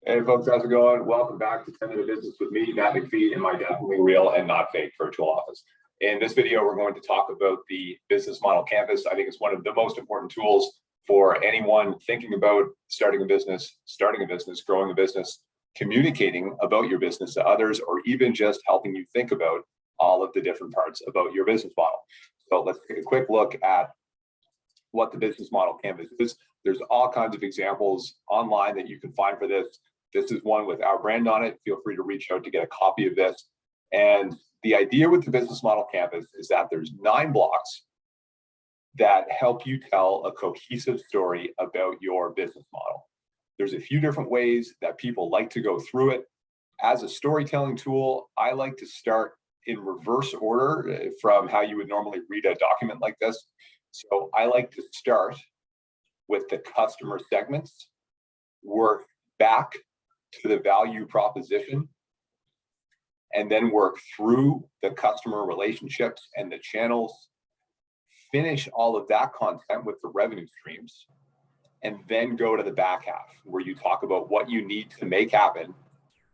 Hey folks, how's it going? Welcome back to 10 Minute Business with me, Matt McPhee, in my definitely real and not fake virtual office. In this video, we're going to talk about the business model canvas. I think it's one of the most important tools for anyone thinking about starting a business, growing a business, communicating about your business to others, or even just helping you think about all of the different parts about your business model. So let's take a quick look at what the business model canvas is. There's all kinds of examples online that you can find for this. This is one with our brand on it. Feel free to reach out to get a copy of this. And the idea with the business model canvas is that there's 9 blocks that help you tell a cohesive story about your business model. There's a few different ways that people like to go through it. As a storytelling tool, I like to start in reverse order from how you would normally read a document like this. So I like to start with the customer segments, work back to the value proposition, and then work through the customer relationships and the channels, finish all of that content with the revenue streams, and then go to the back half where you talk about what you need to make happen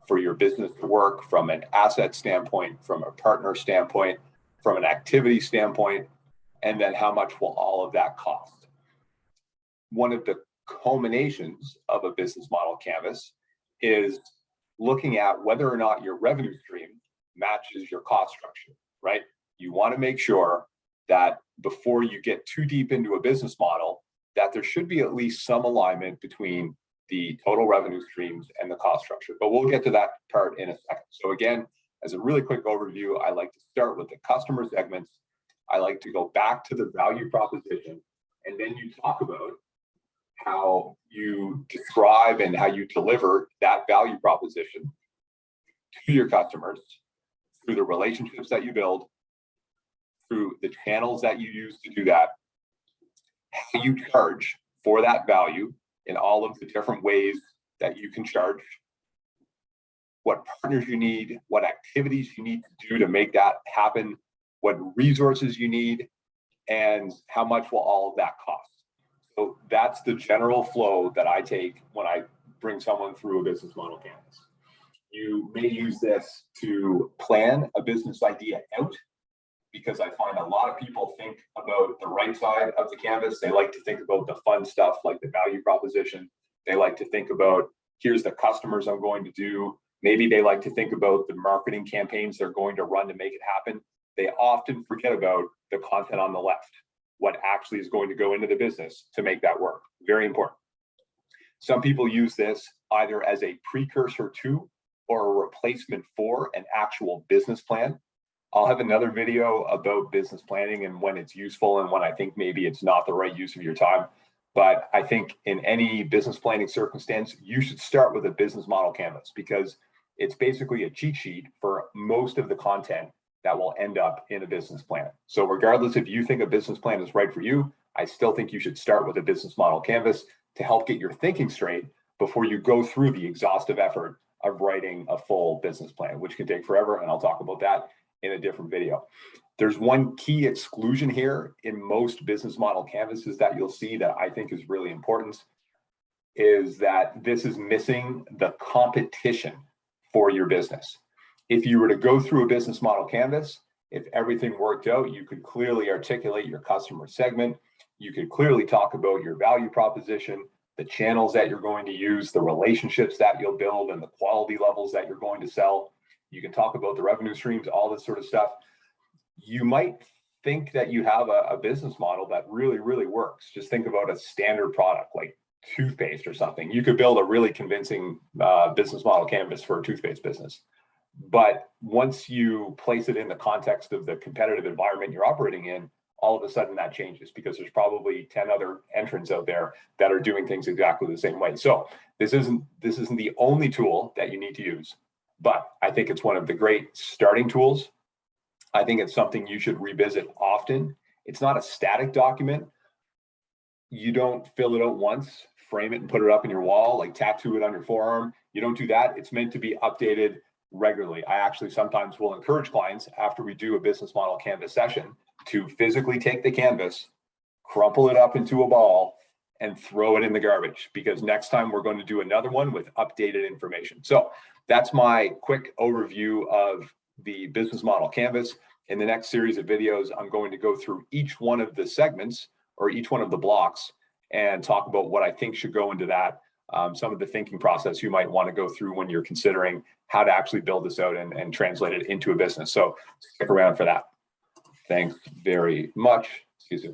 for your business to work from an asset standpoint, from a partner standpoint, from an activity standpoint, and then how much will all of that cost. One of the culminations of a business model canvas is looking at whether or not your revenue stream matches your cost structure, right? You want to make sure that before you get too deep into a business model, that there should be at least some alignment between the total revenue streams and the cost structure. But we'll get to that part in a second. So again, as a really quick overview, I like to start with the customer segments. I like to go back to the value proposition, and then you talk about how you describe and how you deliver that value proposition to your customers through the relationships that you build, through the channels that you use to do that, how you charge for that value in all of the different ways that you can charge, what partners you need, what activities you need to do to make that happen, what resources you need, and how much will all of that cost. So that's the general flow that I take when I bring someone through a business model canvas. You may use this to plan a business idea out, because I find a lot of people think about the right side of the canvas. They like to think about the fun stuff like the value proposition. They like to think about, here's the customers I'm going to do. Maybe they like to think about the marketing campaigns they're going to run to make it happen. They often forget about the content on the left, what actually is going to go into the business to make that work. Very important. Some people use this either as a precursor to or a replacement for an actual business plan. I'll have another video about business planning and when it's useful and when I think maybe it's not the right use of your time. But I think in any business planning circumstance, you should start with a business model canvas, because it's basically a cheat sheet for most of the content that will end up in a business plan. So regardless if you think a business plan is right for you, I still think you should start with a business model canvas to help get your thinking straight before you go through the exhaustive effort of writing a full business plan, which can take forever, and I'll talk about that in a different video. There's one key exclusion here in most business model canvases that you'll see that I think is really important, is that this is missing the competition for your business. If you were to go through a business model canvas, if everything worked out, you could clearly articulate your customer segment. You could clearly talk about your value proposition, the channels that you're going to use, the relationships that you'll build, and the quality levels that you're going to sell. You can talk about the revenue streams, all this sort of stuff. You might think that you have a business model that really, really works. Just think about a standard product like toothpaste or something. You could build a really convincing business model canvas for a toothpaste business. But once you place it in the context of the competitive environment you're operating in, all of a sudden that changes, because there's probably 10 other entrants out there that are doing things exactly the same way. So this isn't the only tool that you need to use, but I think it's one of the great starting tools. I think it's something you should revisit often. It's not a static document. You don't fill it out once, frame it and put it up in your wall, like tattoo it on your forearm. You don't do that. It's meant to be updated regularly. I actually sometimes will encourage clients, after we do a business model canvas session, to physically take the canvas, crumple it up into a ball, and throw it in the garbage, because next time we're going to do another one with updated information. So that's my quick overview of the business model canvas. In the next series of videos, I'm going to go through each one of the segments or each one of the blocks and talk about what I think should go into that. Some of the thinking process you might want to go through when you're considering how to actually build this out and translate it into a business. So stick around for that. Thanks very much. See you soon.